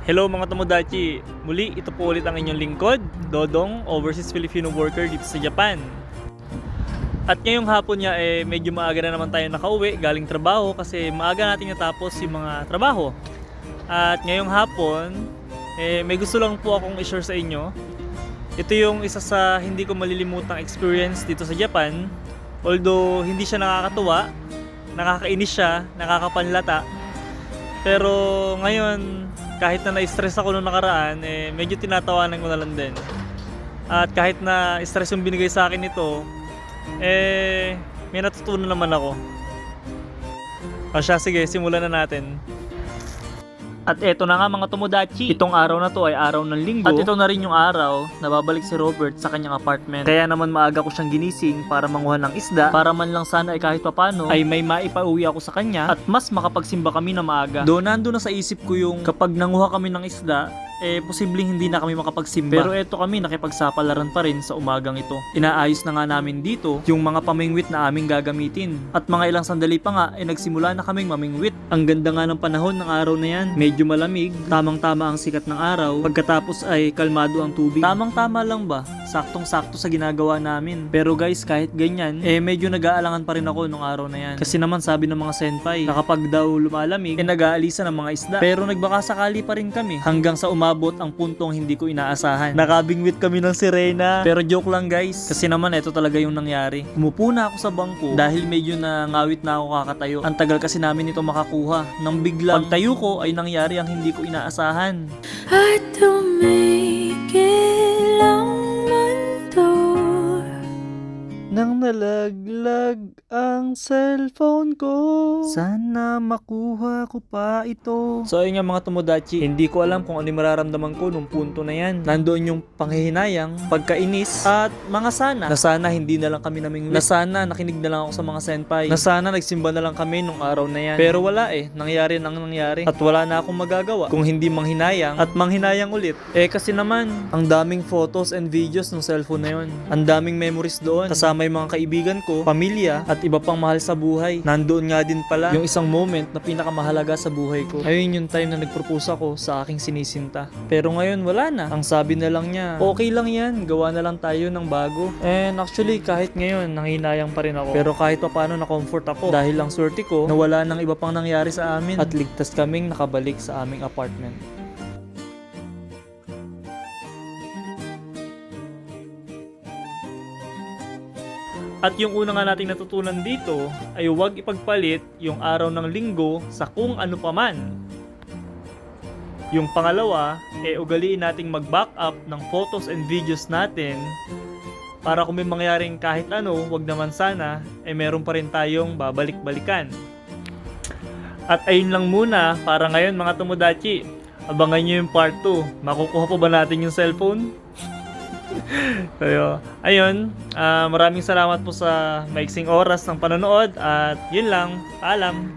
Hello mga Tomodachi! Muli, ito po ulit ang inyong lingkod, Dodong, overseas Filipino worker dito sa Japan. At ngayong hapon nga medyo maaga na naman tayo nakauwi galing trabaho kasi maaga natin natapos yung mga trabaho. At ngayong hapon, may gusto lang po akong i-share sa inyo. Ito yung isa sa hindi ko malilimutang experience dito sa Japan. Although hindi siya nakakatuwa, nakakainis siya, nakakapanlata. Pero ngayon, kahit na na-stress ako nung nakaraan, medyo tinatawanan ko na lang din. At kahit na stress yung binigay sa akin ito, may natutunan naman ako. O siya, sige, simulan na natin. At eto na nga mga Tomodachi, itong araw na to ay araw ng linggo. At ito na rin yung araw na babalik si Robert sa kanyang apartment. Kaya naman maaga ko siyang ginising para manguha ng isda, para man lang sana ay kahit papano ay may maipauwi ako sa kanya at mas makapagsimba kami na maaga. Doon nando na sa isip ko yung kapag nanguha kami ng isda, posibleng hindi na kami makapagsimba. Pero eto kami, nakipagsapalaran pa rin sa umagang ito. Inaayos na nga namin dito yung mga pamingwit na aming gagamitin. At mga ilang sandali pa nga, nagsimula na kaming mamingwit. Ang ganda nga ng panahon ng araw na yan. Medyo malamig, tamang-tama ang sikat ng araw. Pagkatapos ay kalmado ang tubig. Tamang-tama lang ba? Saktong-sakto sa ginagawa namin. Pero guys, kahit ganyan, medyo nag-aalangan pa rin ako nung araw na yan. Kasi naman sabi ng mga senpai, na kapag daw lumalamig, nag-aalisan ng mga isda. Pero nagbakasakali pa rin kami hanggang sa umabot ang puntong hindi ko inaasahan. Nakabingwit kami ng sirena. Pero joke lang guys, kasi naman ito talaga yung nangyari. Umupo na ako sa bangko dahil medyo nangawit na ako kakatayo. Ang tagal kasi namin ito makakuha. Nang biglang pagtayo ko ay nangyari ang hindi ko inaasahan. At tumigil ang mundo. Nang nalaglag ang cellphone ko, sana makuha ko pa ito. So ayun nga mga Tomodachi, hindi ko alam kung ano yung mararamdaman ko nung punto na yan. Nandoon yung panghihinayang, pagkainis, at mga sana. Na sana hindi na lang kami namingwit. Na sana nakinig na lang ako sa mga senpai. Na sana nagsimba na lang kami nung araw na yan. Pero wala nangyari nang nangyari. At wala na akong magagawa kung hindi manghinayang at manghinayang ulit. Kasi naman, ang daming photos and videos ng cellphone na yun. Ang daming memories doon. Kasama yung mga kaibigan ko, pamilya, at iba pang mahal sa buhay. Nandoon nga din pala yung isang moment na pinakamahalaga sa buhay ko. Ayun yung time na nagpropose ako sa aking sinisinta. Pero ngayon wala na. Ang sabi na lang niya, okay lang yan, gawa na lang tayo ng bago. And actually kahit ngayon nanghinayang pa rin ako. Pero kahit pa paano na-comfort ako dahil lang swerte ko na wala nang iba pang nangyari sa amin at ligtas kaming nakabalik sa aming apartment. At yung una nga nating natutunan dito ay huwag ipagpalit yung araw ng linggo sa kung ano paman. Yung pangalawa, ugaliin nating mag-back up ng photos and videos natin para kung may mangyaring kahit ano, wag naman sana, meron pa rin tayong babalik-balikan. At ayun lang muna para ngayon mga Tomodachi. Abangan nyo yung part 2. Makukuha pa ba natin yung cellphone? So, ayun, maraming salamat po sa maiksing oras ng panonood at yun lang, paalam.